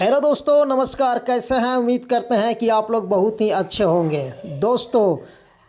Hello दोस्तों, नमस्कार। कैसे हैं? उम्मीद करते हैं कि आप लोग बहुत ही अच्छे होंगे। दोस्तों,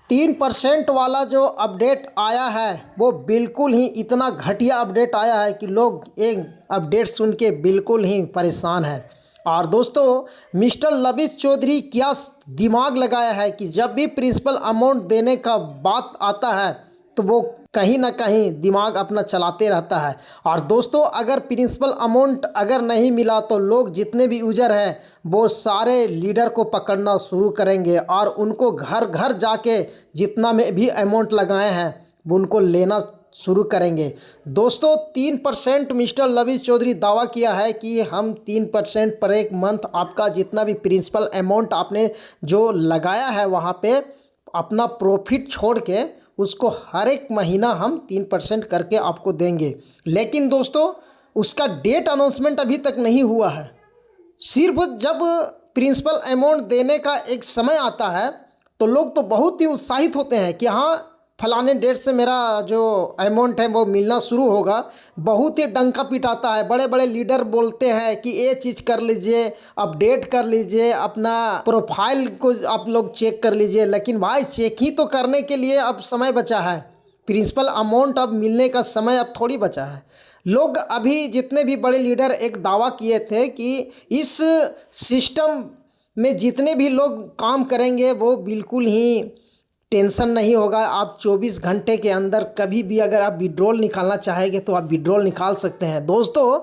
3% वाला जो अपडेट आया है वो बिल्कुल ही इतना घटिया अपडेट आया है कि लोग एक अपडेट सुन के बिल्कुल ही परेशान हैं। और दोस्तों, मिस्टर लबिश चौधरी क्या दिमाग लगाया है कि जब भी प्रिंसिपल अमाउंट देने का बात आता है तो वो कहीं ना कहीं दिमाग अपना चलाते रहता है। और दोस्तों, अगर प्रिंसिपल अमाउंट अगर नहीं मिला तो लोग जितने भी यूजर हैं वो सारे लीडर को पकड़ना शुरू करेंगे और उनको घर घर जाके जितना में भी अमाउंट लगाए हैं वो उनको लेना शुरू करेंगे। दोस्तों, 3% मिस्टर लबिश चौधरी दावा किया है कि हम 3% पर एक मंथ आपका जितना भी प्रिंसिपल अमाउंट आपने जो लगाया है वहाँ पे अपना प्रॉफिट छोड़ के उसको हर एक महीना हम 3% करके आपको देंगे। लेकिन दोस्तों, उसका डेट अनाउंसमेंट अभी तक नहीं हुआ है। सिर्फ जब प्रिंसिपल अमाउंट देने का एक समय आता है तो लोग तो बहुत ही उत्साहित होते हैं कि हाँ, फलाने डेट से मेरा जो अमाउंट है वो मिलना शुरू होगा। बहुत ही डंका पिटाता है, बड़े बड़े लीडर बोलते हैं कि ये चीज़ कर लीजिए, अपडेट कर लीजिए, अपना प्रोफाइल को आप लोग चेक कर लीजिए। लेकिन भाई, चेक ही तो करने के लिए अब समय बचा है। प्रिंसिपल अमाउंट अब मिलने का समय अब थोड़ी बचा है। लोग अभी जितने भी बड़े लीडर एक दावा किए थे कि इस सिस्टम में जितने भी लोग काम करेंगे वो बिल्कुल ही टेंशन नहीं होगा। आप 24 घंटे के अंदर कभी भी अगर आप विड्रॉल निकालना चाहेंगे तो आप विड्रॉल निकाल सकते हैं। दोस्तों,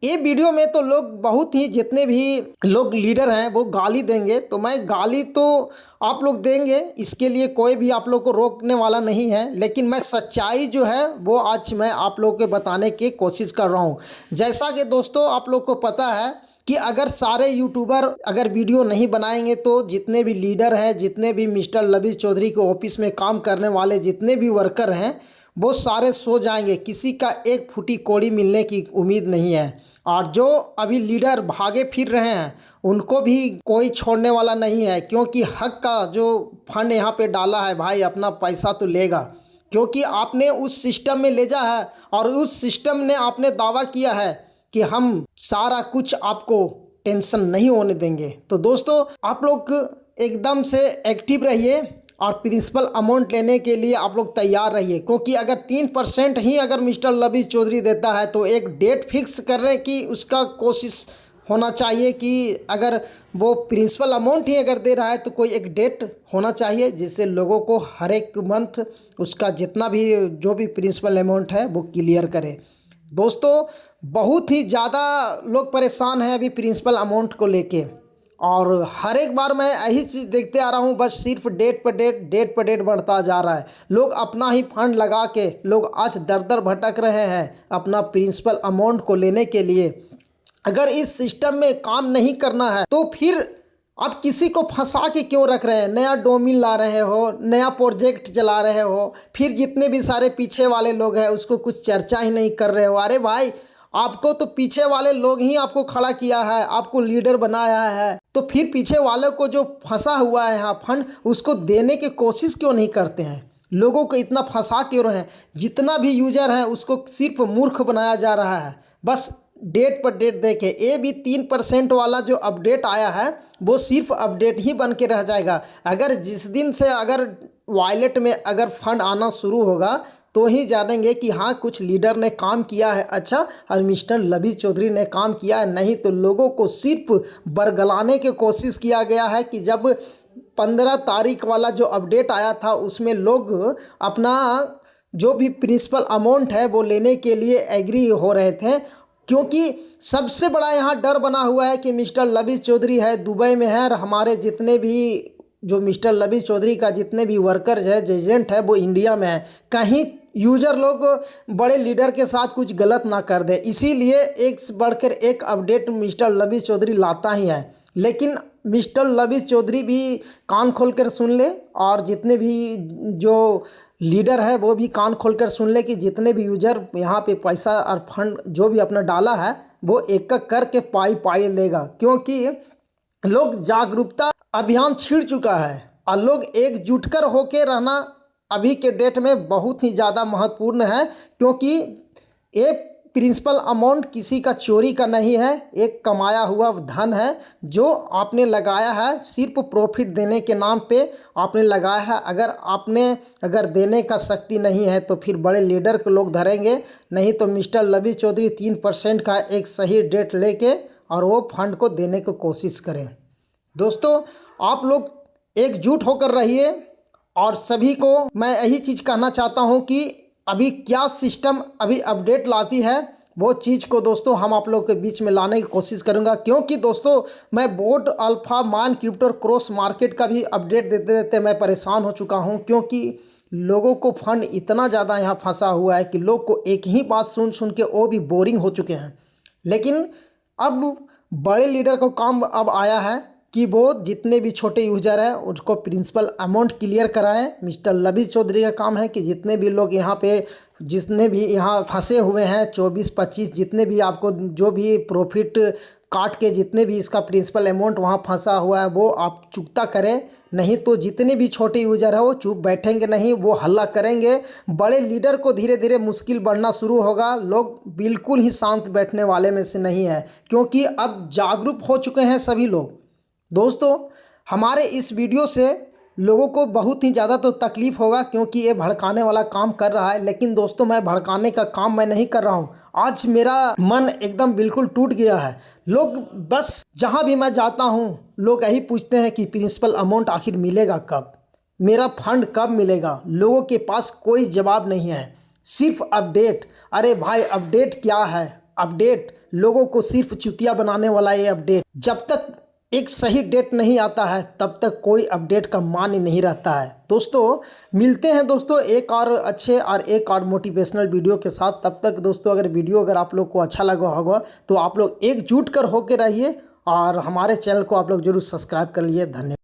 ये वीडियो में तो लोग बहुत ही जितने भी लोग लीडर हैं वो गाली देंगे, तो मैं गाली तो आप लोग देंगे, इसके लिए कोई भी आप लोग को रोकने वाला नहीं है। लेकिन मैं सच्चाई जो है वो आज मैं आप लोग को बताने की कोशिश कर रहा हूँ। जैसा कि दोस्तों आप लोग को पता है कि अगर सारे यूट्यूबर अगर वीडियो नहीं बनाएंगे तो जितने भी लीडर हैं, जितने भी मिस्टर लबिश चौधरी के ऑफिस में काम करने वाले जितने भी वर्कर हैं वो सारे सो जाएंगे। किसी का एक फूटी कौड़ी मिलने की उम्मीद नहीं है। और जो अभी लीडर भागे फिर रहे हैं उनको भी कोई छोड़ने वाला नहीं है, क्योंकि हक का जो फंड यहाँ पे डाला है भाई, अपना पैसा तो लेगा। क्योंकि आपने उस सिस्टम में ले जा है और उस सिस्टम ने आपने दावा किया है कि हम सारा कुछ आपको टेंशन नहीं होने देंगे। तो दोस्तों, आप लोग एकदम से एक्टिव रहिए और प्रिंसिपल अमाउंट लेने के लिए आप लोग तैयार रहिए। क्योंकि अगर 3% ही अगर मिस्टर लबिश चौधरी देता है तो एक डेट फिक्स करने की उसका कोशिश होना चाहिए कि अगर वो प्रिंसिपल अमाउंट ही अगर दे रहा है तो कोई एक डेट होना चाहिए जिससे लोगों को हर एक मंथ उसका जितना भी जो भी प्रिंसिपल अमाउंट है वो क्लियर करे। दोस्तों, बहुत ही ज़्यादा लोग परेशान हैं अभी प्रिंसिपल अमाउंट को लेके, और हर एक बार मैं यही चीज़ देखते आ रहा हूँ, बस सिर्फ डेट पर डेट बढ़ता जा रहा है। लोग अपना ही फंड लगा के लोग आज दर दर भटक रहे हैं अपना प्रिंसिपल अमाउंट को लेने के लिए। अगर इस सिस्टम में काम नहीं करना है तो फिर आप किसी को फंसा के क्यों रख रहे हैं? नया डोमेन ला रहे हो, नया प्रोजेक्ट चला रहे हो, फिर जितने भी सारे पीछे वाले लोग हैं उसको कुछ चर्चा ही नहीं कर रहे हो। अरे भाई, आपको तो पीछे वाले लोग ही आपको खड़ा किया है, आपको लीडर बनाया है, तो फिर पीछे वाले को जो फंसा हुआ है यहाँ फंड उसको देने की कोशिश क्यों नहीं करते हैं? लोगों को इतना फंसा क्यों रहे हैं? जितना भी यूजर है उसको सिर्फ मूर्ख बनाया जा रहा है। बस डेट पर डेट देके ये भी 3% वाला जो अपडेट आया है वो सिर्फ अपडेट ही बन के रह जाएगा। अगर जिस दिन से अगर वॉलेट में अगर फंड आना शुरू होगा तो ही जानेंगे कि हाँ, कुछ लीडर ने काम किया है अच्छा और मिस्टर लबिश चौधरी ने काम किया है। नहीं तो लोगों को सिर्फ बरगलाने की कोशिश किया गया है कि जब 15 तारीख वाला जो अपडेट आया था उसमें लोग अपना जो भी प्रिंसिपल अमाउंट है वो लेने के लिए एग्री हो रहे थे। क्योंकि सबसे बड़ा यहाँ डर बना हुआ है कि मिस्टर लबिश चौधरी है दुबई में है और हमारे जितने भी जो मिस्टर लबिश चौधरी का जितने भी वर्कर्स है, जो एजेंट है वो इंडिया में है। कहीं यूजर लोग बड़े लीडर के साथ कुछ गलत ना कर दे, इसीलिए एक से बढ़कर एक अपडेट मिस्टर लबिश चौधरी लाता ही है। लेकिन मिस्टर लबिश चौधरी भी कान खोल कर सुन ले और जितने भी जो लीडर है वो भी कान खोलकर सुन ले कि जितने भी यूजर यहाँ पे पैसा और फंड जो भी अपना डाला है वो एक एक करके पाई लेगा। क्योंकि लोग जागरूकता अभियान छिड़ चुका है और लोग एकजुट कर होके रहना अभी के डेट में बहुत ही ज़्यादा महत्वपूर्ण है। क्योंकि ये प्रिंसिपल अमाउंट किसी का चोरी का नहीं है, एक कमाया हुआ धन है जो आपने लगाया है, सिर्फ प्रॉफिट देने के नाम पे आपने लगाया है। अगर देने का शक्ति नहीं है तो फिर बड़े लीडर के लोग धरेंगे, नहीं तो मिस्टर लवी चौधरी 3% का एक सही डेट लेके और वो फंड को देने की कोशिश करें। दोस्तों, आप लोग एकजुट होकर रहिए और सभी को मैं यही चीज़ कहना चाहता हूँ कि अभी क्या सिस्टम अभी अपडेट लाती है वो चीज़ को दोस्तों हम आप लोग के बीच में लाने की कोशिश करूँगा, क्योंकि दोस्तों मैं बोट अल्फा मान क्रिप्टो क्रॉस मार्केट का भी अपडेट देते देते मैं परेशान हो चुका हूँ, क्योंकि लोगों को फंड इतना ज़्यादा यहाँ फंसा हुआ है कि लोग को एक ही बात सुन सुन के वो भी बोरिंग हो चुके हैं। लेकिन अब बड़े लीडर को काम अब आया है कि वो जितने भी छोटे यूजर हैं उसको प्रिंसिपल अमाउंट क्लियर कराएं। मिस्टर लवी चौधरी का काम है कि जितने भी लोग यहाँ पे जितने भी यहाँ फंसे हुए हैं 24-25 जितने भी आपको जो भी प्रॉफिट काट के जितने भी इसका प्रिंसिपल अमाउंट वहाँ फंसा हुआ है वो आप चुकता करें, नहीं तो जितने भी छोटे यूजर है वो चुप बैठेंगे नहीं, वो हल्ला करेंगे। बड़े लीडर को धीरे धीरे मुश्किल बढ़ना शुरू होगा, लोग बिल्कुल ही शांत बैठने वाले में से नहीं है, क्योंकि अब जागरूक हो चुके हैं सभी लोग। दोस्तों, हमारे इस वीडियो से लोगों को बहुत ही ज़्यादा तो तकलीफ़ होगा, क्योंकि ये भड़काने वाला काम कर रहा है। लेकिन दोस्तों, मैं भड़काने का काम मैं नहीं कर रहा हूँ। आज मेरा मन एकदम बिल्कुल टूट गया है। लोग बस जहाँ भी मैं जाता हूँ लोग यही पूछते हैं कि प्रिंसिपल अमाउंट आखिर मिलेगा कब, मेरा फंड कब मिलेगा। लोगों के पास कोई जवाब नहीं है, सिर्फ अपडेट। अरे भाई, अपडेट क्या है? अपडेट लोगों को सिर्फ चुतिया बनाने वाला ये अपडेट। जब तक एक सही डेट नहीं आता है तब तक कोई अपडेट का मान ही नहीं रहता है। दोस्तों, मिलते हैं दोस्तों एक और अच्छे और एक और मोटिवेशनल वीडियो के साथ। तब तक दोस्तों, अगर आप लोग को अच्छा लगा होगा तो आप लोग एकजुट कर होके रहिए और हमारे चैनल को आप लोग जरूर सब्सक्राइब कर लिए। धन्यवाद।